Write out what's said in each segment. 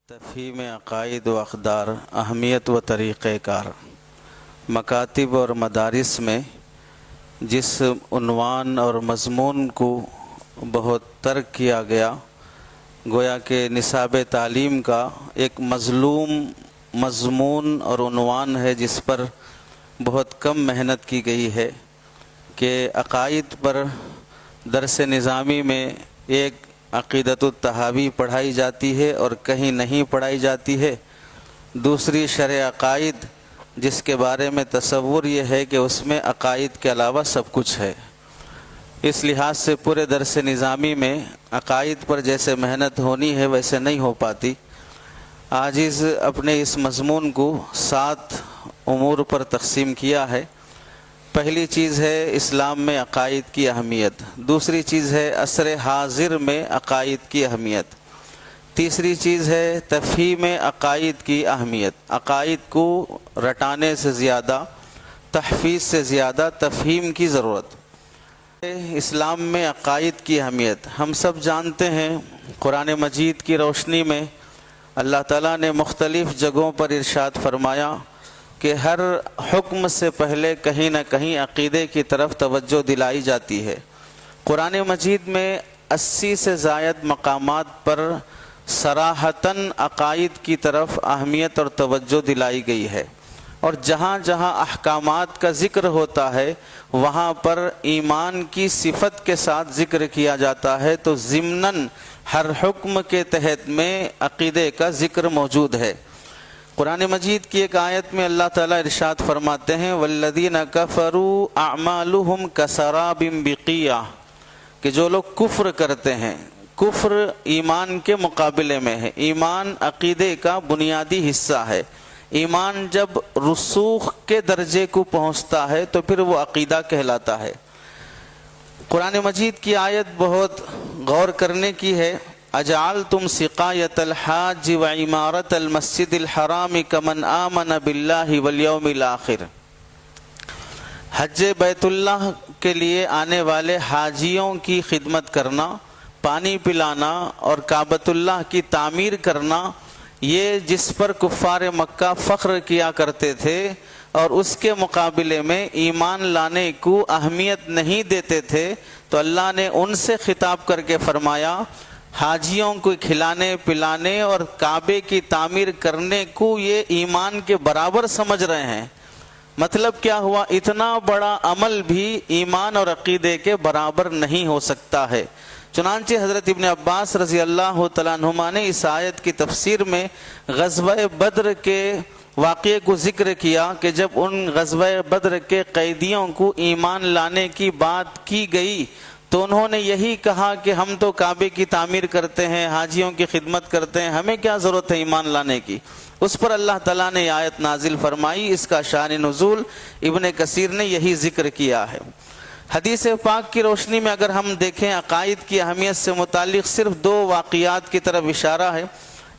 تفہیم عقائد و اقدار، اہمیت و طریقہ کار۔ مکاتب اور مدارس میں جس عنوان اور مضمون کو بہت ترک کیا گیا، گویا کہ نصاب تعلیم کا ایک مظلوم مضمون اور عنوان ہے جس پر بہت کم محنت کی گئی ہے کہ عقائد پر درس نظامی میں ایک عقیدۃ الطحاوی پڑھائی جاتی ہے اور کہیں نہیں پڑھائی جاتی ہے، دوسری شرح عقائد جس کے بارے میں تصور یہ ہے کہ اس میں عقائد کے علاوہ سب کچھ ہے۔ اس لحاظ سے پورے درس نظامی میں عقائد پر جیسے محنت ہونی ہے ویسے نہیں ہو پاتی۔ عاجز اپنے اس مضمون کو 7 امور پر تقسیم کیا ہے۔ پہلی چیز ہے اسلام میں عقائد کی اہمیت، دوسری چیز ہے عصر حاضر میں عقائد کی اہمیت، تیسری چیز ہے تفہیم عقائد کی اہمیت، عقائد کو رٹانے سے زیادہ، تحفیظ سے زیادہ تفہیم کی ضرورت۔ اسلام میں عقائد کی اہمیت ہم سب جانتے ہیں، قرآن مجید کی روشنی میں اللہ تعالیٰ نے مختلف جگہوں پر ارشاد فرمایا کہ ہر حکم سے پہلے کہیں نہ کہیں عقیدے کی طرف توجہ دلائی جاتی ہے۔ قرآن مجید میں 80 سے زائد مقامات پر صراحتاً عقائد کی طرف اہمیت اور توجہ دلائی گئی ہے، اور جہاں جہاں احکامات کا ذکر ہوتا ہے وہاں پر ایمان کی صفت کے ساتھ ذکر کیا جاتا ہے، تو ضمناً ہر حکم کے تحت میں عقیدے کا ذکر موجود ہے۔ قرآن مجید کی ایک آیت میں اللہ تعالیٰ ارشاد فرماتے ہیں والذین کفروا اعمالهم کسراب بقیعہ، کہ جو لوگ کفر کرتے ہیں، کفر ایمان کے مقابلے میں ہے۔ ایمان عقیدے کا بنیادی حصہ ہے۔ ایمان جب رسوخ کے درجے کو پہنچتا ہے تو پھر وہ عقیدہ کہلاتا ہے۔ قرآن مجید کی آیت بہت غور کرنے کی ہے۔ اجعلتم سقایۃ الحاج و عمارت المسجد الحرام کمن آمن باللہ والیوم الآخر، حج بیت اللہ کے لیے آنے والے حاجیوں کی خدمت کرنا، پانی پلانا اور کعبۃ اللہ کی تعمیر کرنا، یہ جس پر کفار مکہ فخر کیا کرتے تھے اور اس کے مقابلے میں ایمان لانے کو اہمیت نہیں دیتے تھے، تو اللہ نے ان سے خطاب کر کے فرمایا حاجیوں کو کھلانے پلانے اور کعبے کی تعمیر کرنے کو یہ ایمان کے برابر سمجھ رہے ہیں۔ مطلب کیا ہوا؟ اتنا بڑا عمل بھی ایمان اور عقیدے کے برابر نہیں ہو سکتا ہے۔ چنانچہ حضرت ابن عباس رضی اللہ تعالیٰ عنہما نے اس آیت کی تفسیر میں غزوہ بدر کے واقعے کو ذکر کیا کہ جب ان غزوہ بدر کے قیدیوں کو ایمان لانے کی بات کی گئی تو انہوں نے یہی کہا کہ ہم تو کعبے کی تعمیر کرتے ہیں، حاجیوں کی خدمت کرتے ہیں، ہمیں کیا ضرورت ہے ایمان لانے کی۔ اس پر اللہ تعالیٰ نے آیت نازل فرمائی۔ اس کا شان نزول ابن کثیر نے یہی ذکر کیا ہے۔ حدیث پاک کی روشنی میں اگر ہم دیکھیں عقائد کی اہمیت سے متعلق صرف 2 واقعات کی طرف اشارہ ہے۔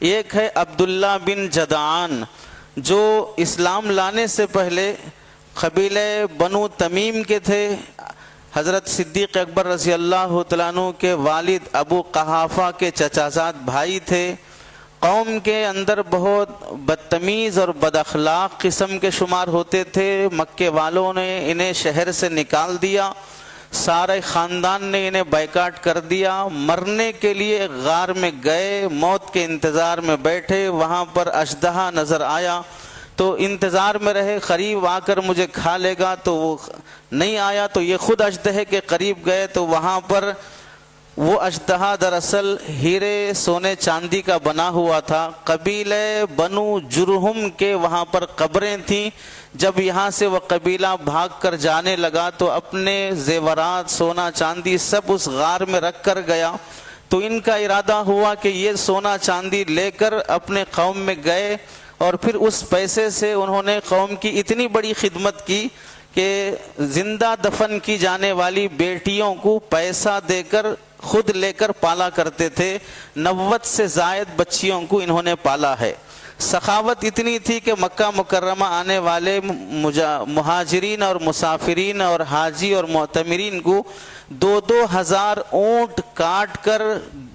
ایک ہے عبداللہ بن جدعان، جو اسلام لانے سے پہلے قبیلہ بنو تمیم کے تھے۔ حضرت صدیق اکبر رضی اللہ تعالیٰ عنہ کے والد ابو قحافہ کے چچازاد بھائی تھے۔ قوم کے اندر بہت بدتمیز اور بد اخلاق قسم کے شمار ہوتے تھے۔ مکے والوں نے انہیں شہر سے نکال دیا، سارے خاندان نے انہیں بائیکاٹ کر دیا۔ مرنے کے لیے غار میں گئے، موت کے انتظار میں بیٹھے، وہاں پر اژدہا نظر آیا تو انتظار میں رہے، قریب آ کر مجھے کھا لے گا، تو وہ نہیں آیا تو یہ خود اژدہے کے قریب گئے تو وہاں پر وہ اژدہا دراصل ہیرے سونے چاندی کا بنا ہوا تھا۔ قبیلہ بنو جرہم کے وہاں پر قبریں تھیں۔ جب یہاں سے وہ قبیلہ بھاگ کر جانے لگا تو اپنے زیورات سونا چاندی سب اس غار میں رکھ کر گیا، تو ان کا ارادہ ہوا کہ یہ سونا چاندی لے کر اپنے قوم میں گئے، اور پھر اس پیسے سے انہوں نے قوم کی اتنی بڑی خدمت کی کہ زندہ دفن کی جانے والی بیٹیوں کو پیسہ دے کر خود لے کر پالا کرتے تھے۔ 90 سے زائد بچیوں کو انہوں نے پالا ہے۔ سخاوت اتنی تھی کہ مکہ مکرمہ آنے والے مہاجرین اور مسافرین اور حاجی اور معتمرین کو 2,000 اونٹ کاٹ کر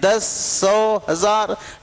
10, 100, 1000,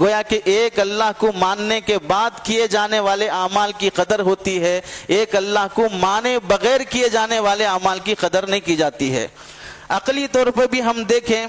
گویا کہ ایک اللہ کو ماننے کے بعد کیے جانے والے اعمال کی قدر ہوتی ہے, ایک اللہ کو مانے بغیر کیے جانے والے اعمال کی قدر نہیں کی جاتی ہے. عقلی طور پر بھی ہم دیکھیں,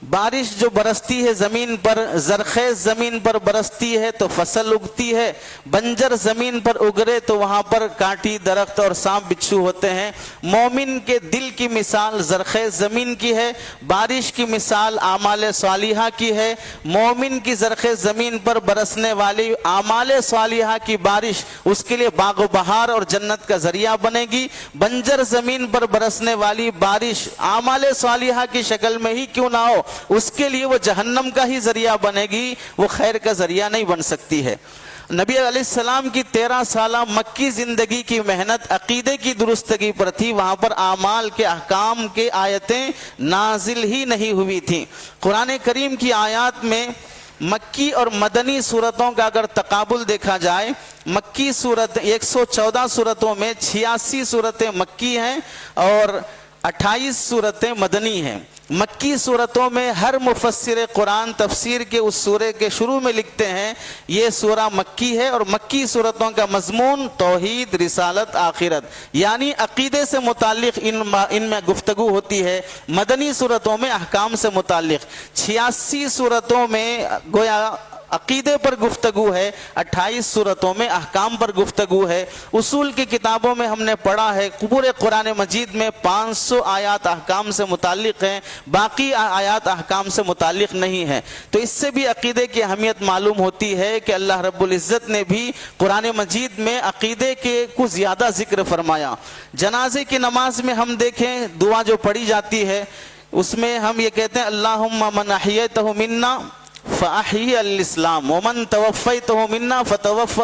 بارش جو برستی ہے زمین پر, زرخیز زمین پر برستی ہے تو فصل اگتی ہے, بنجر زمین پر اگرے تو وہاں پر کانٹی درخت اور سانپ بچھو ہوتے ہیں. مومن کے دل کی مثال زرخیز زمین کی ہے, بارش کی مثال اعمال صالحہ کی ہے. مومن کی زرخیز زمین پر برسنے والی اعمال صالحہ کی بارش اس کے لیے باغ و بہار اور جنت کا ذریعہ بنے گی. بنجر زمین پر برسنے والی بارش اعمال صالحہ کی شکل میں ہی کیوں نہ ہو, اس کے لیے وہ جہنم کا ہی ذریعہ بنے گی, وہ خیر کا ذریعہ نہیں بن سکتی ہے. نبی علیہ السلام کی 13 سالہ مکی زندگی کی محنت عقیدے کی درستگی پر تھی. وہاں پر اعمال کے احکام کے آیتیں نازل ہی نہیں ہوئی تھیں. قرآن کریم کی آیات میں مکی اور مدنی صورتوں کا اگر تقابل دیکھا جائے, مکی صورت 114 صورتوں میں 86 صورتیں مکی ہیں اور 28 صورتیں مدنی ہیں. مکی صورتوں میں ہر مفسر قرآن تفسیر کے اس سورے کے شروع میں لکھتے ہیں یہ سورہ مکی ہے, اور مکی صورتوں کا مضمون توحید, رسالت, آخرت یعنی عقیدے سے متعلق ان میں گفتگو ہوتی ہے. مدنی صورتوں میں احکام سے متعلق. 86 صورتوں میں گویا عقیدے پر گفتگو ہے, 28 صورتوں میں احکام پر گفتگو ہے. اصول کی کتابوں میں ہم نے پڑھا ہے پورے قرآن مجید میں 500 آیات احکام سے متعلق ہیں, باقی آیات احکام سے متعلق نہیں ہیں. تو اس سے بھی عقیدے کی اہمیت معلوم ہوتی ہے کہ اللہ رب العزت نے بھی قرآن مجید میں عقیدے کے کو زیادہ ذکر فرمایا. جنازے کی نماز میں ہم دیکھیں دعا جو پڑھی جاتی ہے اس میں ہم یہ کہتے ہیں اللہم من احییتہ منا فاحیی الاسلام ومن توفیتہ منا فتوفہ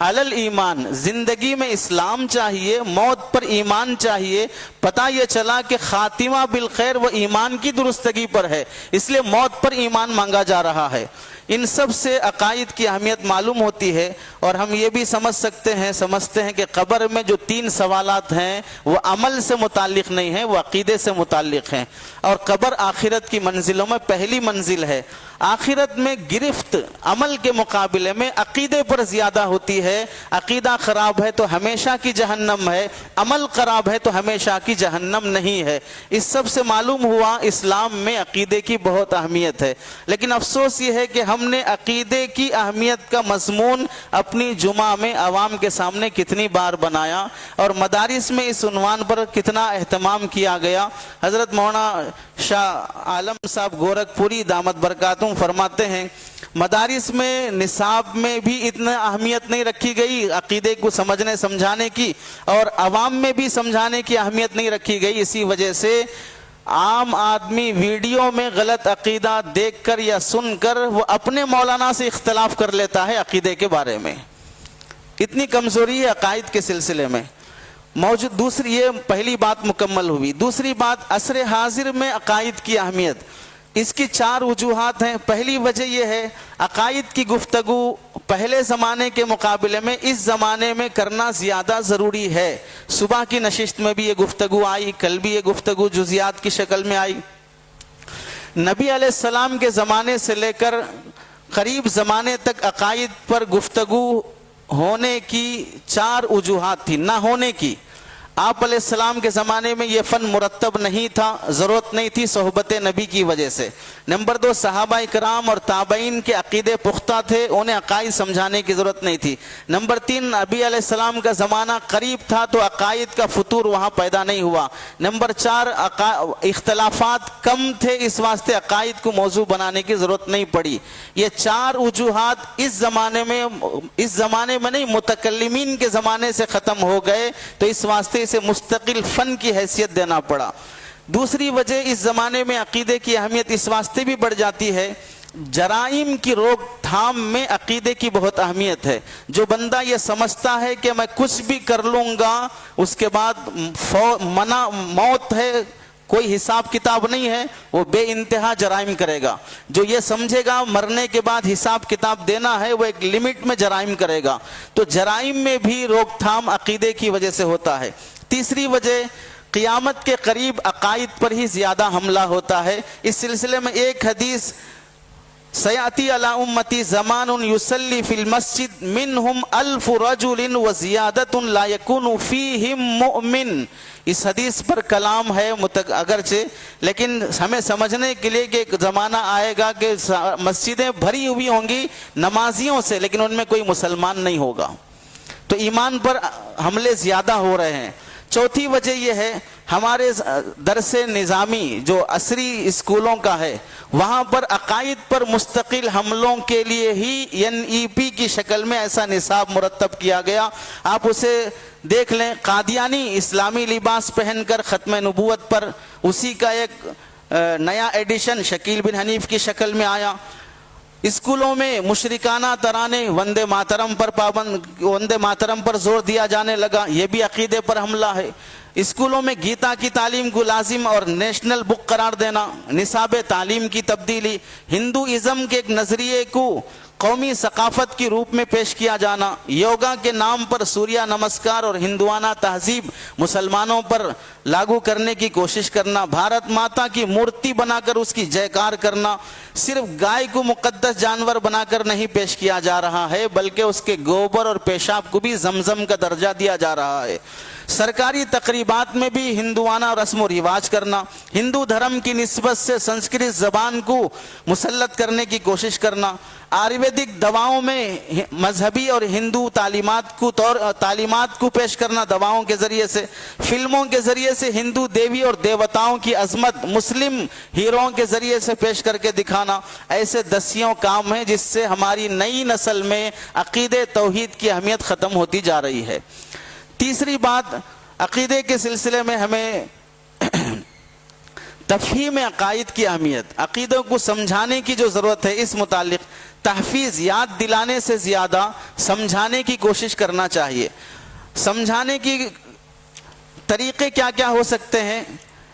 علی الایمان. زندگی میں اسلام چاہیے, موت پر ایمان چاہیے. پتہ یہ چلا کہ خاتمہ بالخیر وہ ایمان کی درستگی پر ہے, اس لیے موت پر ایمان مانگا جا رہا ہے. ان سب سے عقائد کی اہمیت معلوم ہوتی ہے. اور ہم یہ بھی سمجھتے ہیں کہ قبر میں جو 3 سوالات ہیں وہ عمل سے متعلق نہیں ہیں, وہ عقیدے سے متعلق ہیں. اور قبر آخرت کی منزلوں میں پہلی منزل ہے. آخرت میں گرفت عمل کے مقابلے میں عقیدے پر زیادہ ہوتی ہے. عقیدہ خراب ہے تو ہمیشہ کی جہنم ہے, عمل خراب ہے تو ہمیشہ کی جہنم نہیں ہے. اس سب سے معلوم ہوا اسلام میں عقیدے کی بہت اہمیت ہے. لیکن افسوس یہ ہے کہ ہم نے عقیدے کی اہمیت کا مضمون اپنی جمعہ میں عوام کے سامنے کتنی بار بنایا, اور مدارس میں اس عنوان پر کتنا اہتمام کیا گیا. حضرت مولانا شاہ عالم صاحب گورکھپوری دامت برکاتہم فرماتے ہیں مدارس میں نصاب میں بھی اتنا اہمیت نہیں رکھی گئی عقیدے کو سمجھنے سمجھانے کی, اور عوام میں بھی سمجھانے کی اہمیت نہیں رکھی گئی. اسی وجہ سے عام آدمی ویڈیو میں غلط عقیدہ دیکھ کر یا سن کر وہ اپنے مولانا سے اختلاف کر لیتا ہے عقیدے کے بارے میں. اتنی کمزوری ہے عقائد کے سلسلے میں موجود. دوسری یہ پہلی بات مکمل ہوئی. دوسری بات عصر حاضر میں عقائد کی اہمیت. اس کی 4 وجوہات ہیں. پہلی وجہ یہ ہے عقائد کی گفتگو پہلے زمانے کے مقابلے میں اس زمانے میں کرنا زیادہ ضروری ہے. صبح کی نشست میں بھی یہ گفتگو آئی, کل بھی یہ گفتگو جزیات کی شکل میں آئی. نبی علیہ السلام کے زمانے سے لے کر قریب زمانے تک عقائد پر گفتگو ہونے کی 4 وجوہات تھی, نہ ہونے کی. آپ علیہ السلام کے زمانے میں یہ فن مرتب نہیں تھا, ضرورت نہیں تھی صحبت نبی کی وجہ سے. نمبر 2 صحابہ کرام اور تابعین کے عقیدے پختہ تھے, انہیں عقائد سمجھانے کی ضرورت نہیں تھی. نمبر 3 نبی علیہ السلام کا زمانہ قریب تھا تو عقائد کا فطور وہاں پیدا نہیں ہوا. نمبر 4 اختلافات کم تھے, اس واسطے عقائد کو موضوع بنانے کی ضرورت نہیں پڑی. یہ 4 وجوہات اس زمانے میں نہیں متکلمین کے زمانے سے ختم ہو گئے, تو اس واسطے اسے مستقل فن کی حیثیت دینا پڑا. دوسری وجہ اس زمانے میں عقیدے کی اہمیت اس واسطے بھی بڑھ جاتی ہے, جرائم کی روک تھام میں عقیدے کی بہت اہمیت ہے. جو بندہ یہ سمجھتا ہے کہ میں کچھ بھی کر لوں گا اس کے بعد موت ہے, کوئی حساب کتاب نہیں ہے, وہ بے انتہا جرائم کرے گا. جو یہ سمجھے گا مرنے کے بعد حساب کتاب دینا ہے وہ ایک لمٹ میں جرائم کرے گا. تو جرائم میں بھی روک تھام عقیدے کی وجہ سے ہوتا ہے. تیسری وجہ قیامت کے قریب عقائد پر ہی زیادہ حملہ ہوتا ہے۔ اس سلسلے میں ایک حدیث سیاتی علی امتی زمان یصلی فی المسجد منہم 1000 رجل وزیادۃ لا یکون فیہم مؤمن، اس حدیث پر کلام ہے اگرچہ، لیکن ہمیں سمجھنے کے لیے کہ ایک زمانہ آئے گا کہ مسجدیں بھری ہوئی ہوں گی نمازیوں سے، لیکن ان میں کوئی مسلمان نہیں ہوگا، تو ایمان پر حملے زیادہ ہو رہے ہیں۔ چوتھی وجہ یہ ہے ہمارے درس نظامی جو عصری اسکولوں کا ہے، وہاں پر عقائد پر مستقل حملوں کے لیے ہی NEP کی شکل میں ایسا نصاب مرتب کیا گیا۔ آپ اسے دیکھ لیں، قادیانی اسلامی لباس پہن کر ختم نبوت پر اسی کا ایک نیا ایڈیشن شکیل بن حنیف کی شکل میں آیا۔ اسکولوں میں مشرکانہ ترانے وندے ماترم پر زور دیا جانے لگا، یہ بھی عقیدے پر حملہ ہے۔ اسکولوں میں گیتا کی تعلیم کو لازم اور نیشنل بک قرار دینا، نصاب تعلیم کی تبدیلی، ہندوازم کے ایک نظریے کو قومی ثقافت کی روپ میں پیش کیا جانا، یوگا کے نام پر سوریہ نمسکار اور ہندوانہ تہذیب مسلمانوں پر لاگو کرنے کی کوشش کرنا، بھارت ماتا کی مورتی بنا کر اس کی جیکار کرنا، صرف گائے کو مقدس جانور بنا کر نہیں پیش کیا جا رہا ہے بلکہ اس کے گوبر اور پیشاب کو بھی زمزم کا درجہ دیا جا رہا ہے۔ سرکاری تقریبات میں بھی ہندوانہ رسم و رواج کرنا، ہندو دھرم کی نسبت سے سنسکرت زبان کو مسلط کرنے کی کوشش کرنا، آیورویدک دواؤں میں مذہبی اور ہندو تعلیمات کو پیش کرنا دواؤں کے ذریعے سے، فلموں کے ذریعے سے ہندو دیوی اور دیوتاؤں کی عظمت مسلم ہیروؤں کے ذریعے سے پیش کر کے دکھانا، ایسے دسیوں کام ہیں جس سے ہماری نئی نسل میں عقیدے توحید کی اہمیت ختم ہوتی جا رہی ہے۔ تیسری بات، عقیدے کے سلسلے میں ہمیں تفہیم عقائد کی اہمیت، عقیدوں کو سمجھانے کی جو ضرورت ہے، اس متعلق تحفیظ یاد دلانے سے زیادہ سمجھانے کی کوشش کرنا چاہیے۔ سمجھانے کی طریقے کیا کیا ہو سکتے ہیں،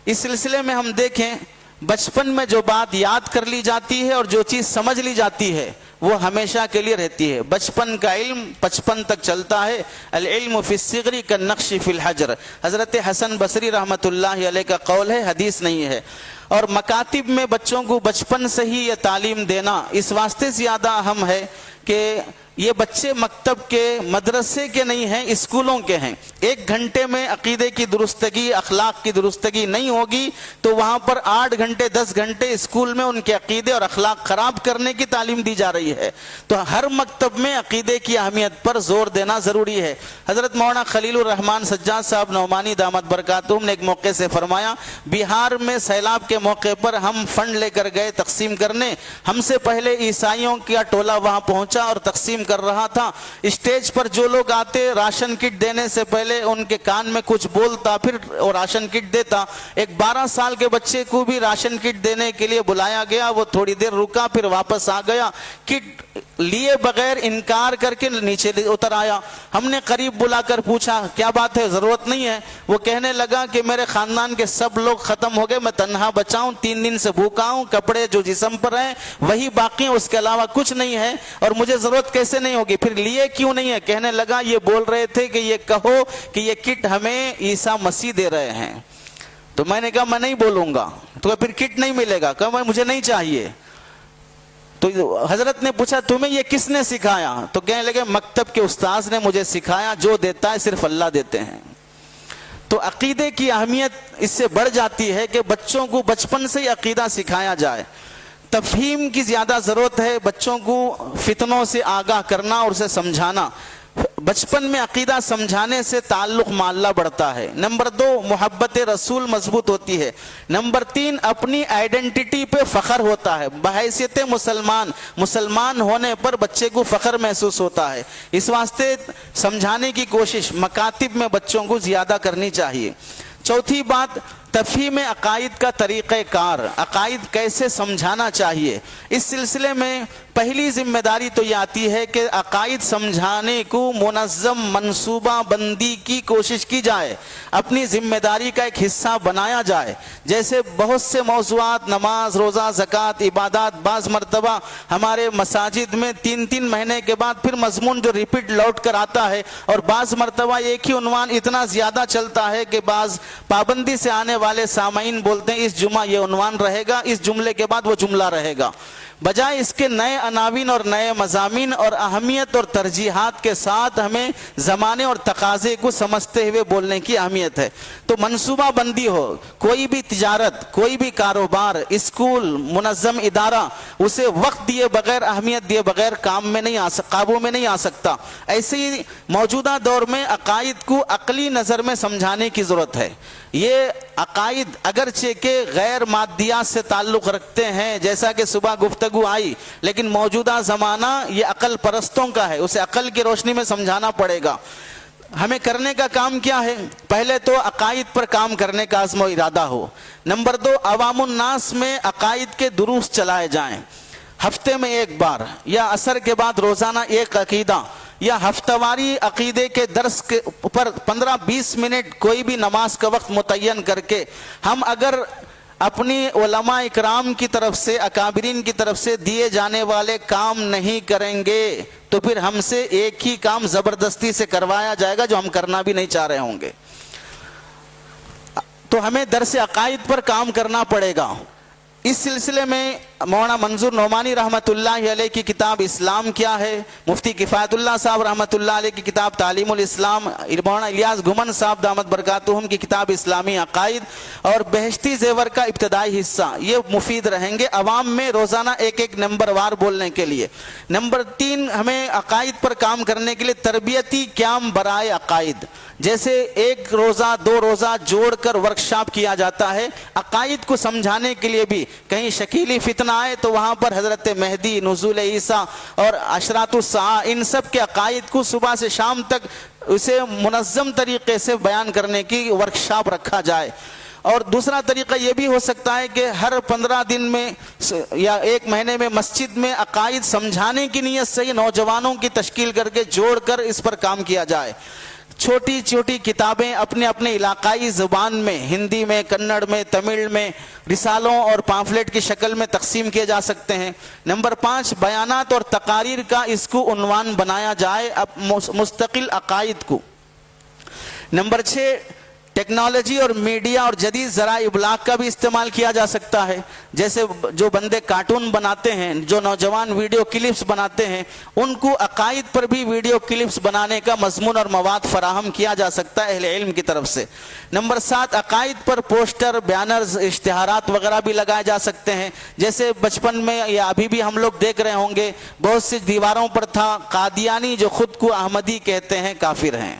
اس سلسلے میں ہم دیکھیں، بچپن میں جو بات یاد کر لی جاتی ہے اور جو چیز سمجھ لی جاتی ہے وہ ہمیشہ کے لیے رہتی ہے۔ بچپن کا علم 55 تک چلتا ہے، العلم فی الصغر کالنقش فی الحجر، حضرت حسن بصری رحمۃ اللہ علیہ کا قول ہے، حدیث نہیں ہے۔ اور مکاتب میں بچوں کو بچپن سے ہی یہ تعلیم دینا اس واسطے زیادہ اہم ہے کہ یہ بچے مکتب کے مدرسے کے نہیں ہیں، اسکولوں کے ہیں۔ 1 گھنٹے میں عقیدے کی درستگی، اخلاق کی درستگی نہیں ہوگی تو وہاں پر 8 گھنٹے 10 گھنٹے اسکول میں ان کے عقیدے اور اخلاق خراب کرنے کی تعلیم دی جا رہی ہے۔ تو ہر مکتب میں عقیدے کی اہمیت پر زور دینا ضروری ہے۔ حضرت مولانا خلیل الرحمن سجاد صاحب نعمانی دامت برکاتہم نے ایک موقع سے فرمایا، بہار میں سیلاب کے موقع پر ہم فنڈ لے کر گئے تقسیم کرنے، ہم سے پہلے عیسائیوں کا ٹولہ وہاں پہنچا اور تقسیم کر رہا تھا۔ اسٹیج پر جو لوگ آتے راشن کٹ دینے سے پہلے ان کے کان میں کچھ بولتا، پھر وہ راشن کٹ دیتا۔ ایک 12 سال کے بچے کو بھی راشن کٹ دینے کے لیے بلایا گیا، وہ تھوڑی دیر رکا پھر واپس آ گیا، کٹ لیے بغیر انکار کر کے نیچے اتر آیا۔ ہم نے قریب بلا کر پوچھا کیا بات ہے، ضرورت نہیں ہے؟ وہ کہنے لگا کہ میرے خاندان کے سب لوگ ختم ہو گئے، میں تنہا بچا ہوں، 3 دن سے بھوکا ہوں، کپڑے جو جسم پر ہیں وہی باقی ہیں، اس کے علاوہ کچھ نہیں ہے، اور مجھے ضرورت کیسے نہیں ہوگی؟ پھر لیے کیوں نہیں ہے؟ کہنے لگا یہ بول رہے تھے کہ یہ کہو کہ یہ کٹ ہمیں عیسیٰ مسیح دے رہے ہیں۔ تو میں نے کہا میں نہیں بولوں گا، تو پھر کٹ نہیں ملے گا، کہا مجھے نہیں چاہیے۔ تو حضرت نے پوچھا تمہیں یہ کس نے سکھایا؟ تو کہنے لگے مکتب کے استاذ نے مجھے سکھایا، جو دیتا ہے صرف اللہ دیتے ہیں۔ تو عقیدے کی اہمیت اس سے بڑھ جاتی ہے کہ بچوں کو بچپن سے ہی عقیدہ سکھایا جائے۔ تفہیم کی زیادہ ضرورت ہے، بچوں کو فتنوں سے آگاہ کرنا اور اسے سمجھانا۔ بچپن میں عقیدہ سمجھانے سے تعلق مع اللہ بڑھتا ہے۔ نمبر 2، محبت رسول مضبوط ہوتی ہے۔ نمبر 3، اپنی آئیڈینٹی پہ فخر ہوتا ہے۔ بحیثیت مسلمان ہونے پر بچے کو فخر محسوس ہوتا ہے۔ اس واسطے سمجھانے کی کوشش مکاتب میں بچوں کو زیادہ کرنی چاہیے۔ چوتھی بات، تفہیم عقائد کا طریقہ کار، عقائد کیسے سمجھانا چاہیے۔ اس سلسلے میں پہلی ذمہ داری تو یہ آتی ہے کہ عقائد سمجھانے کو منظم منصوبہ بندی کی کوشش کی جائے، اپنی ذمہ داری کا ایک حصہ بنایا جائے۔ جیسے بہت سے موضوعات، نماز، روزہ، زکوٰۃ، عبادات، بعض مرتبہ ہمارے مساجد میں 3 مہینے کے بعد پھر مضمون جو ریپیٹ لوٹ کر آتا ہے، اور بعض مرتبہ ایک ہی عنوان اتنا زیادہ چلتا ہے کہ بعض پابندی سے آنے والے سامعین بولتے ہیں اس جمعہ یہ عنوان رہے گا، اس جملے کے بعد وہ جملہ رہے گا۔ بجائے اس کے نئے عناوین اور نئے مضامین اور اہمیت اور ترجیحات کے ساتھ ہمیں زمانے اور تقاضے کو سمجھتے ہوئے بولنے کی اہمیت ہے۔ تو منصوبہ بندی ہو، کوئی بھی تجارت، کوئی بھی کاروبار، اسکول، منظم ادارہ اسے وقت دیے بغیر، اہمیت دیے بغیر قابو میں نہیں آ سکتا۔ ایسے ہی موجودہ دور میں عقائد کو عقلی نظر میں سمجھانے کی ضرورت ہے۔ یہ عقائد اگرچہ کہ غیر مادیات سے تعلق رکھتے ہیں، جیسا کہ صبح گفتگو آئی، لیکن موجودہ زمانہ یہ عقل پرستوں کا ہے، اسے عقل کی روشنی میں سمجھانا پڑے گا۔ ہمیں کرنے کا کام کیا ہے؟ پہلے تو عقائد پر کام کرنے کا عزم و ارادہ ہو۔ نمبر 2، عوام الناس میں عقائد کے دروس چلائے جائیں، ہفتے میں ایک بار یا عصر کے بعد روزانہ ایک عقیدہ یا ہفتہ واری عقیدے کے درس کے پر 15-20 منٹ کوئی بھی نماز کا وقت متعین کر کے ہم اگر اپنی علماء اکرام کی طرف سے، اکابرین کی طرف سے دیے جانے والے کام نہیں کریں گے تو پھر ہم سے ایک ہی کام زبردستی سے کروایا جائے گا جو ہم کرنا بھی نہیں چاہ رہے ہوں گے۔ تو ہمیں درس عقائد پر کام کرنا پڑے گا۔ اس سلسلے میں مولانا منظور نعمانی رحمۃ اللہ علیہ کی کتاب اسلام کیا ہے، مفتی کفایت اللہ صاحب رحمۃ اللہ علیہ کی کتاب تعلیم الاسلام، مولانا الیاس گھمن صاحب دامت برکاتہم کی کتاب اسلامی عقائد اور بہشتی زیور کا ابتدائی حصہ، یہ مفید رہیں گے عوام میں روزانہ ایک نمبر وار بولنے کے لیے۔ نمبر 3، ہمیں عقائد پر کام کرنے کے لیے تربیتی قیام برائے عقائد، جیسے 1 روزہ 2 روزہ جوڑ کر ورکشاپ کیا جاتا ہے عقائد کو سمجھانے کے لیے بھی۔ کہیں شکیلی فتنہ آئے تو وہاں پر حضرت مہدی، نزول عیسیٰ اور اشراط الساعہ، ان سب کے عقائد کو صبح سے شام تک اسے منظم طریقے سے بیان کرنے کی ورکشاپ رکھا جائے۔ اور دوسرا طریقہ یہ بھی ہو سکتا ہے کہ ہر 15 دن میں یا 1 مہینے میں مسجد میں عقائد سمجھانے کی نیت سے نوجوانوں کی تشکیل کر کے جوڑ کر اس پر کام کیا جائے۔ چھوٹی چھوٹی کتابیں اپنے اپنے علاقائی زبان میں، ہندی میں، کنڑ میں، تمل میں، رسالوں اور پامفلیٹ کی شکل میں تقسیم کیے جا سکتے ہیں۔ نمبر 5، بیانات اور تقاریر کا اس کو عنوان بنایا جائے مستقل عقائد کو۔ نمبر 6، ٹیکنالوجی اور میڈیا اور جدید ذرائع ابلاغ کا بھی استعمال کیا جا سکتا ہے، جیسے جو بندے کارٹون بناتے ہیں، جو نوجوان ویڈیو کلپس بناتے ہیں، ان کو عقائد پر بھی ویڈیو کلپس بنانے کا مضمون اور مواد فراہم کیا جا سکتا ہے اہل علم کی طرف سے۔ نمبر 7، عقائد پر پوسٹر، بیانرز، اشتہارات وغیرہ بھی لگائے جا سکتے ہیں، جیسے بچپن میں یا ابھی بھی ہم لوگ دیکھ رہے ہوں گے بہت سی دیواروں پر تھا قادیانی جو خود کو احمدی کہتے ہیں کافر ہیں،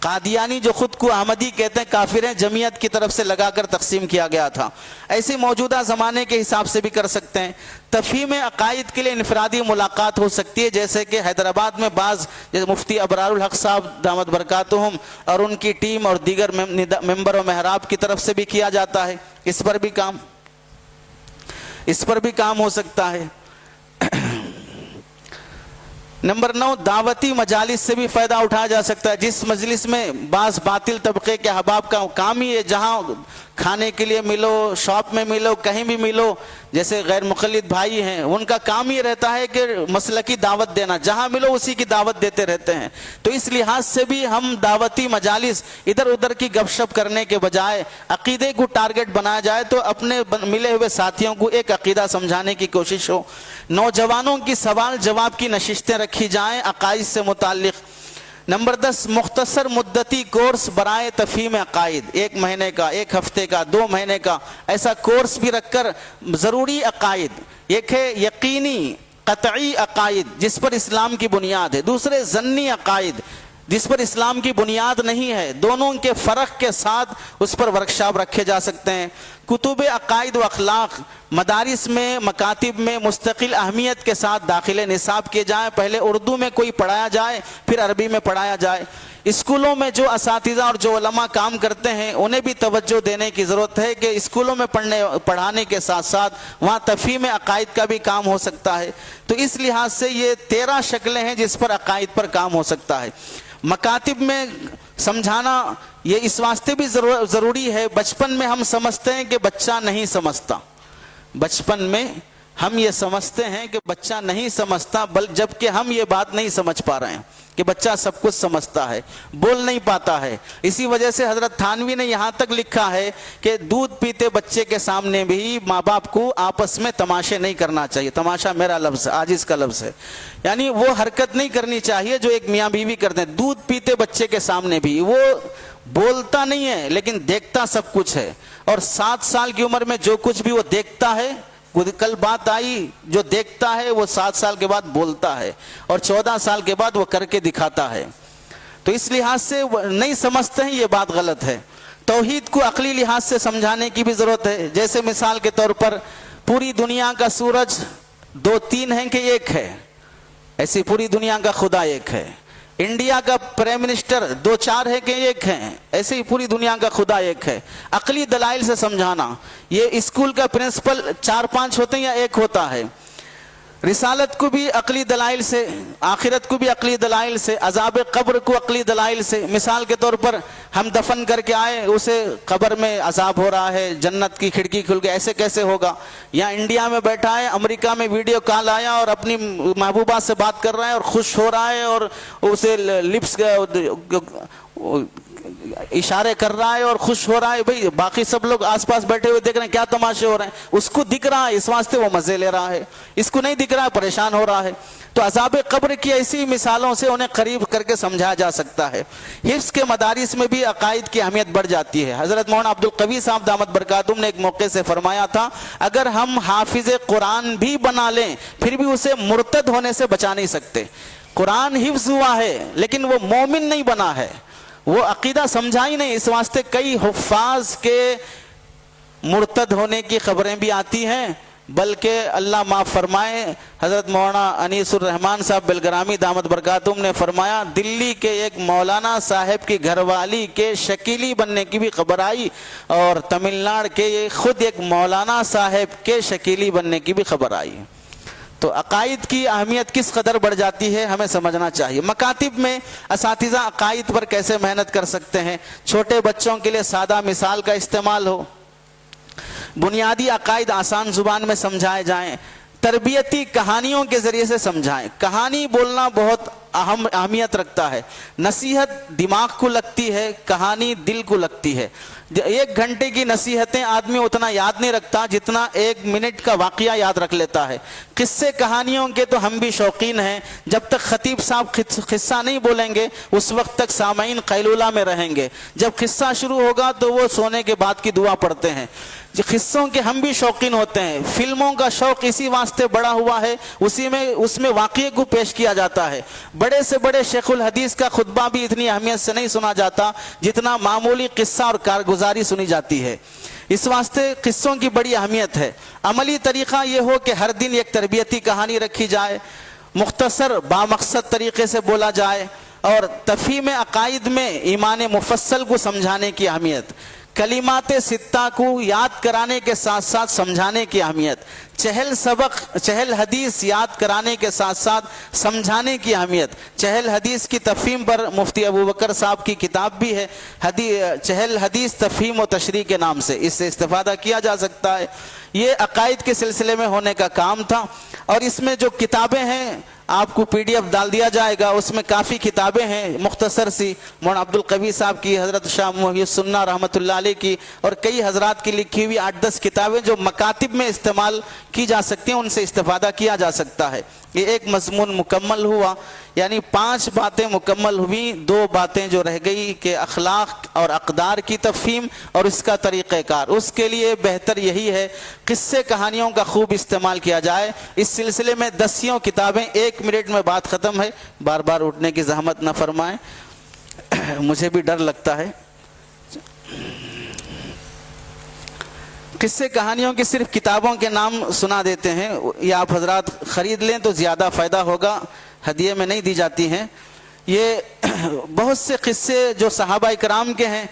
قادیانی جو خود کو احمدی کہتے ہیں کافر ہیں، جمعیت کی طرف سے لگا کر تقسیم کیا گیا تھا۔ ایسے موجودہ زمانے کے حساب سے بھی کر سکتے ہیں۔ تفہیم عقائد کے لیے انفرادی ملاقات ہو سکتی ہے، جیسے کہ حیدرآباد میں بعض جیسے مفتی ابرار الحق صاحب دامت برکاتہم اور ان کی ٹیم اور دیگر ممبر و محراب کی طرف سے بھی کیا جاتا ہے۔ اس پر بھی کام ہو سکتا ہے۔ نمبر 9، دعوتی مجالس سے بھی فائدہ اٹھایا جا سکتا ہے، جس مجلس میں بعض باطل طبقے کے احباب کا کام ہی ہے، جہاں کھانے کے لیے ملو، شاپ میں ملو، کہیں بھی ملو، جیسے غیر مقلد بھائی ہیں ان کا کام ہی رہتا ہے کہ مسلکی دعوت دینا، جہاں ملو اسی کی دعوت دیتے رہتے ہیں۔ تو اس لحاظ سے بھی ہم دعوتی مجالس ادھر ادھر کی گپ شپ کرنے کے بجائے عقیدے کو ٹارگٹ بنایا جائے تو اپنے ملے ہوئے ساتھیوں کو ایک عقیدہ سمجھانے کی کوشش ہو۔ نوجوانوں کی سوال جواب کی نشستیں رکھی جائیں عقائد سے متعلق۔ نمبر 10، مختصر مدتی کورس برائے تفہیم عقائد، 1 مہینے کا، 1 ہفتے کا، 2 مہینے کا، ایسا کورس بھی رکھ کر ضروری عقائد، ایک ہے یقینی قطعی عقائد جس پر اسلام کی بنیاد ہے، دوسرے ظنی عقائد جس پر اسلام کی بنیاد نہیں ہے، دونوں کے فرق کے ساتھ اس پر ورکشاپ رکھے جا سکتے ہیں۔ کتب عقائد و اخلاق مدارس میں، مکاتب میں مستقل اہمیت کے ساتھ داخل نصاب کیے جائیں، پہلے اردو میں کوئی پڑھایا جائے پھر عربی میں پڑھایا جائے۔ اسکولوں میں جو اساتذہ اور جو علماء کام کرتے ہیں انہیں بھی توجہ دینے کی ضرورت ہے کہ اسکولوں میں پڑھانے کے ساتھ ساتھ وہاں تفہیم عقائد کا بھی کام ہو سکتا ہے. تو اس لحاظ سے یہ 13 شکلیں ہیں جس پر عقائد پر کام ہو سکتا ہے. مکاتب میں سمجھانا یہ اس واسطے بھی ضروری ہے. بچپن میں ہم سمجھتے ہیں کہ بچہ نہیں سمجھتا، بچپن میں ہم یہ سمجھتے ہیں کہ بچہ نہیں سمجھتا، جبکہ ہم یہ بات نہیں سمجھ پا رہے ہیں کہ بچہ سب کچھ سمجھتا ہے، بول نہیں پاتا ہے. اسی وجہ سے حضرت تھانوی نے یہاں تک لکھا ہے کہ دودھ پیتے بچے کے سامنے بھی ماں باپ کو آپس میں تماشے نہیں کرنا چاہیے. تماشا میرا لفظ ہے، عاجز کا لفظ ہے، یعنی وہ حرکت نہیں کرنی چاہیے جو ایک میاں بیوی کرتے ہیں. دودھ پیتے بچے کے سامنے بھی وہ بولتا نہیں ہے لیکن دیکھتا سب کچھ ہے. اور 7 سال کی عمر میں جو کچھ بھی وہ دیکھتا ہے، کل بات آئی، جو دیکھتا ہے وہ 7 سال کے بعد بولتا ہے اور 14 سال کے بعد وہ کر کے دکھاتا ہے. تو اس لحاظ سے نہیں سمجھتے ہیں، یہ بات غلط ہے. توحید کو عقلی لحاظ سے سمجھانے کی بھی ضرورت ہے. جیسے مثال کے طور پر پوری دنیا کا سورج 2-3 ہیں کہ ایک ہے، ایسی پوری دنیا کا خدا ایک ہے. انڈیا کا پرائم منسٹر 2-4 ہے کہ ایک ہیں، ایسے ہی پوری دنیا کا خدا ایک ہے. عقلی دلائل سے سمجھانا. یہ اسکول کا پرنسپل 4-5 ہوتے ہیں یا ایک ہوتا ہے. رسالت کو بھی عقلی دلائل سے، آخرت کو بھی عقلی دلائل سے، عذاب قبر کو عقلی دلائل سے. مثال کے طور پر ہم دفن کر کے آئے، اسے قبر میں عذاب ہو رہا ہے، جنت کی کھڑکی کھل گئی، ایسے کیسے ہوگا؟ یا انڈیا میں بیٹھا ہے، امریکہ میں ویڈیو کال آیا اور اپنی محبوبہ سے بات کر رہا ہے اور خوش ہو رہا ہے اور اسے لپس اشارے کر رہا ہے اور خوش ہو رہا ہے. بھئی باقی سب لوگ آس پاس بیٹھے ہوئے دیکھ رہے ہیں کیا تماشے ہو رہے ہیں. اس کو دکھ رہا ہے اس واسطے وہ مزے لے رہا ہے، اس کو نہیں دکھ رہا ہے پریشان ہو رہا ہے. تو عذاب قبر کی ایسی مثالوں سے انہیں قریب کر کے سمجھایا جا سکتا ہے. حفظ کے مدارس میں بھی عقائد کی اہمیت بڑھ جاتی ہے. حضرت مولانا عبدالقوی صاحب دامت برکاتہم نے ایک موقع سے فرمایا تھا، اگر ہم حافظ قرآن بھی بنا لیں پھر بھی اسے مرتد ہونے سے بچا نہیں سکتے. قرآن حفظ ہوا ہے لیکن وہ مومن نہیں بنا ہے، وہ عقیدہ سمجھا ہی نہیں. اس واسطے کئی حفاظ کے مرتد ہونے کی خبریں بھی آتی ہیں. بلکہ اللہ معاف فرمائے، حضرت مولانا انیس الرحمان صاحب بلگرامی دامت برکاتہم نے فرمایا دلی کے ایک مولانا صاحب کی گھر والی کے شکیلی بننے کی بھی خبر آئی، اور تمل ناڈو کے خود ایک مولانا صاحب کے شکیلی بننے کی بھی خبر آئی. تو عقائد کی اہمیت کس قدر بڑھ جاتی ہے ہمیں سمجھنا چاہیے. مکاتب میں اساتذہ عقائد پر کیسے محنت کر سکتے ہیں. چھوٹے بچوں کے لیے سادہ مثال کا استعمال ہو، بنیادی عقائد آسان زبان میں سمجھائے جائیں، تربیتی کہانیوں کے ذریعے سے سمجھائیں. کہانی بولنا بہت اہمیت رکھتا ہے. نصیحت دماغ کو لگتی ہے، کہانی دل کو لگتی ہے. 1 گھنٹے کی نصیحتیں آدمی اتنا یاد نہیں رکھتا جتنا 1 منٹ کا واقعہ یاد رکھ لیتا ہے. قصے کہانیوں کے تو ہم بھی شوقین ہیں. جب تک خطیب صاحب قصہ نہیں بولیں گے اس وقت تک سامعین قیلولہ میں رہیں گے. جب قصہ شروع ہوگا تو وہ سونے کے بعد کی دعا پڑھتے ہیں. قصوں کے ہم بھی شوقین ہوتے ہیں. فلموں کا شوق اسی واسطے بڑا ہوا ہے، اس میں واقعے کو پیش کیا جاتا ہے. بڑے سے بڑے شیخ الحدیث کا خطبہ بھی اتنی اہمیت سے نہیں سنا جاتا جتنا معمولی قصہ اور کارگزاری سنی جاتی ہے. اس واسطے قصوں کی بڑی اہمیت ہے. عملی طریقہ یہ ہو کہ ہر دن ایک تربیتی کہانی رکھی جائے، مختصر بامقصد طریقے سے بولا جائے. اور تفہیم عقائد میں ایمان مفصل کو سمجھانے کی اہمیت، کلمات ستہ کو یاد کرانے کے ساتھ ساتھ سمجھانے کی اہمیت، 40 حدیث یاد کرانے کے ساتھ ساتھ سمجھانے کی اہمیت. 40 حدیث کی تفہیم پر مفتی ابوبکر صاحب کی کتاب بھی ہے، 40 حدیث تفہیم و تشریح کے نام سے، اس سے استفادہ کیا جا سکتا ہے. یہ عقائد کے سلسلے میں ہونے کا کام تھا. اور اس میں جو کتابیں ہیں آپ کو PDF ڈال دیا جائے گا، اس میں کافی کتابیں ہیں مختصر سی. مولانا عبدالقوی صاحب کی، حضرت شاہ محی السنہ رحمۃ اللہ علیہ کی، اور کئی حضرات کی لکھی ہوئی 8-10 کتابیں جو مکاتب میں استعمال کی جا سکتی ہیں، ان سے استفادہ کیا جا سکتا ہے. یہ ایک مضمون مکمل ہوا، یعنی 5 باتیں مکمل ہوئی. 2 باتیں جو رہ گئی کہ اخلاق اور اقدار کی تفہیم اور اس کا طریقہ کار. اس کے لیے بہتر یہی ہے قصے کہانیوں کا خوب استعمال کیا جائے. اس سلسلے میں 10 کتابیں. 1 منٹ میں بات ختم ہے، بار بار اٹھنے کی زحمت نہ فرمائیں، مجھے بھی ڈر لگتا ہے. قصے کہانیوں کی صرف کتابوں کے نام سنا دیتے ہیں، یا آپ حضرات خرید لیں تو زیادہ فائدہ ہوگا، ہدیے میں نہیں دی جاتی ہیں. یہ بہت سے قصے جو صحابہ کرام کے ہیں،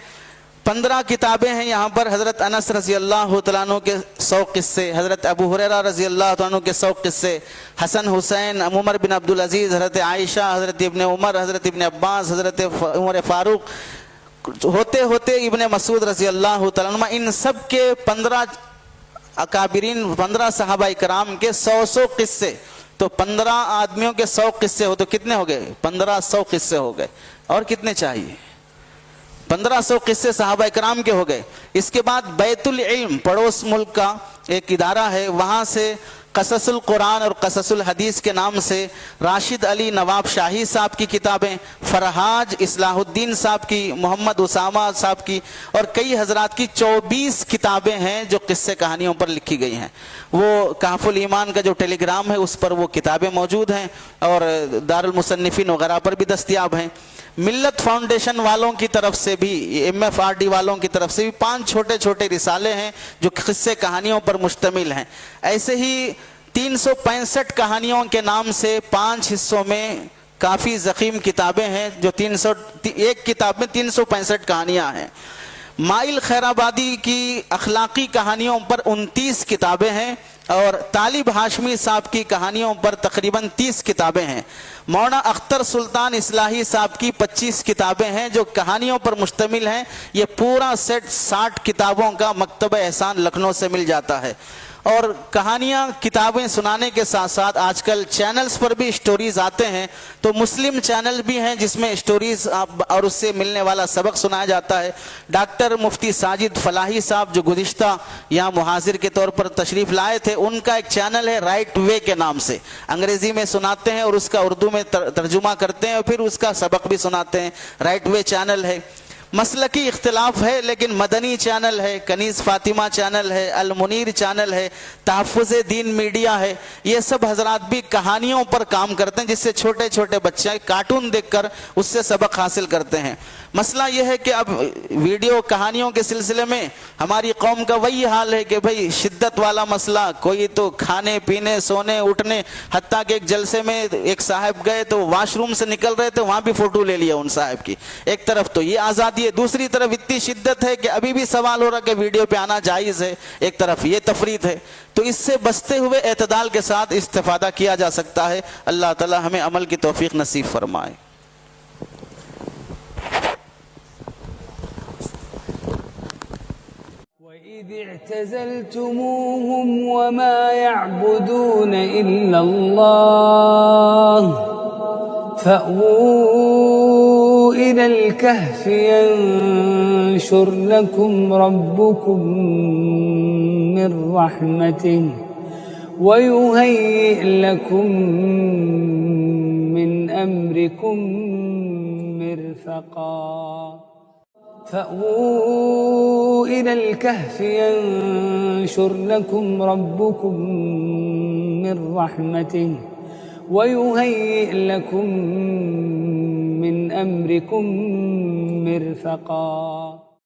15 کتابیں ہیں یہاں پر. حضرت انس رضی اللہ تعالیٰ عنہ کے 100 قصے، حضرت ابو ہریرہ رضی اللہ تعالیٰ عنہ کے 100 قصے، حسن حسین، عمر بن عبدالعزیز، حضرت عائشہ، حضرت ابن عمر، حضرت ابن عباس، حضرت عمر فاروق، ہوتے ہوتے ابن مسعود رضی اللہ تعالیٰ عنہ، ان سب کے 15 اکابرین، 15 صحابہ کرام کے 100 قصے. تو 15 آدمیوں کے 100 قصے ہو تو کتنے ہو گئے؟ 1500 قصے ہو گئے. اور کتنے چاہیے؟ 1500 قصے صحابہ کرام کے ہو گئے. اس کے بعد بیت العلم پڑوس ملک کا ایک ادارہ ہے، وہاں سے قصص القرآن اور قصص الحدیث کے نام سے راشد علی نواب شاہی صاحب کی کتابیں، فرحاج اصلاح الدین صاحب کی، محمد اسامہ صاحب کی، اور کئی حضرات کی 24 کتابیں ہیں جو قصے کہانیوں پر لکھی گئی ہیں. وہ کہف الایمان کا جو ٹیلی گرام ہے اس پر وہ کتابیں موجود ہیں، اور دارالمصنفین وغیرہ پر بھی دستیاب ہیں. ملت فاؤنڈیشن والوں کی طرف سے بھی، MFRD والوں کی طرف سے بھی 5 چھوٹے چھوٹے رسالے ہیں جو قصے کہانیوں پر مشتمل ہیں. ایسے ہی 365 کہانیوں کے نام سے 5 حصوں میں کافی ضخیم کتابیں ہیں جو ایک کتاب میں 365 کہانیاں ہیں. مائل خیر آبادی کی اخلاقی کہانیوں پر 29 کتابیں ہیں، اور طالب ہاشمی صاحب کی کہانیوں پر تقریباً 30 کتابیں ہیں. مولانا اختر سلطان اصلاحی صاحب کی 25 کتابیں ہیں جو کہانیوں پر مشتمل ہیں. یہ پورا سیٹ 60 کتابوں کا مکتبہ احسان لکھنؤ سے مل جاتا ہے. اور کہانیاں کتابیں سنانے کے ساتھ ساتھ آج کل چینلز پر بھی اسٹوریز آتے ہیں. تو مسلم چینل بھی ہیں جس میں اسٹوریز اور اس سے ملنے والا سبق سنایا جاتا ہے. ڈاکٹر مفتی ساجد فلاحی صاحب جو گزشتہ یہاں محاضر کے طور پر تشریف لائے تھے، ان کا ایک چینل ہے رائٹ وے کے نام سے. انگریزی میں سناتے ہیں اور اس کا اردو میں ترجمہ کرتے ہیں اور پھر اس کا سبق بھی سناتے ہیں. رائٹ وے چینل ہے. مسلکی اختلاف ہے لیکن مدنی چینل ہے، کنیز فاطمہ چینل ہے، المنیر چینل ہے، تحفظ دین میڈیا ہے. یہ سب حضرات بھی کہانیوں پر کام کرتے ہیں جس سے چھوٹے چھوٹے بچے کارٹون دیکھ کر اس سے سبق حاصل کرتے ہیں. مسئلہ یہ ہے کہ اب ویڈیو کہانیوں کے سلسلے میں ہماری قوم کا وہی حال ہے کہ بھئی شدت والا مسئلہ، کوئی تو کھانے پینے سونے اٹھنے، حتیٰ کہ ایک جلسے میں ایک صاحب گئے تو واش روم سے نکل رہے تھے، وہاں بھی فوٹو لے لیا ان صاحب کی. ایک طرف تو یہ آزادی ہے، دوسری طرف اتنی شدت ہے کہ ابھی بھی سوال ہو رہا کہ ویڈیو پہ آنا جائز ہے. ایک طرف یہ تفریط ہے. تو اس سے بچتے ہوئے اعتدال کے ساتھ استفادہ کیا جا سکتا ہے. اللہ تعالی ہمیں عمل کی توفیق نصیب فرمائے. وَإِذِ اعْتَزَلْتُمُوهُمْ وَمَا يَعْبُدُونَ إِلَّا اللَّهَ فَأْوُوا إِلَى الْكَهْفِ يَنشُرْ لَكُمْ رَبُّكُمْ مِنْ رَحْمَتِهِ وَيُهَيِّئْ لَكُمْ مِنْ أَمْرِكُمْ مِرْفَقًا. فَأْوُوا إِلَى الْكَهْفِ يَنشُرْ لَكُمْ رَبُّكُمْ مِنْ رَحْمَتِهِ وَيُهَيِّئْ لَكُمْ مِنْ أَمْرِكُمْ مِرْفَقًا.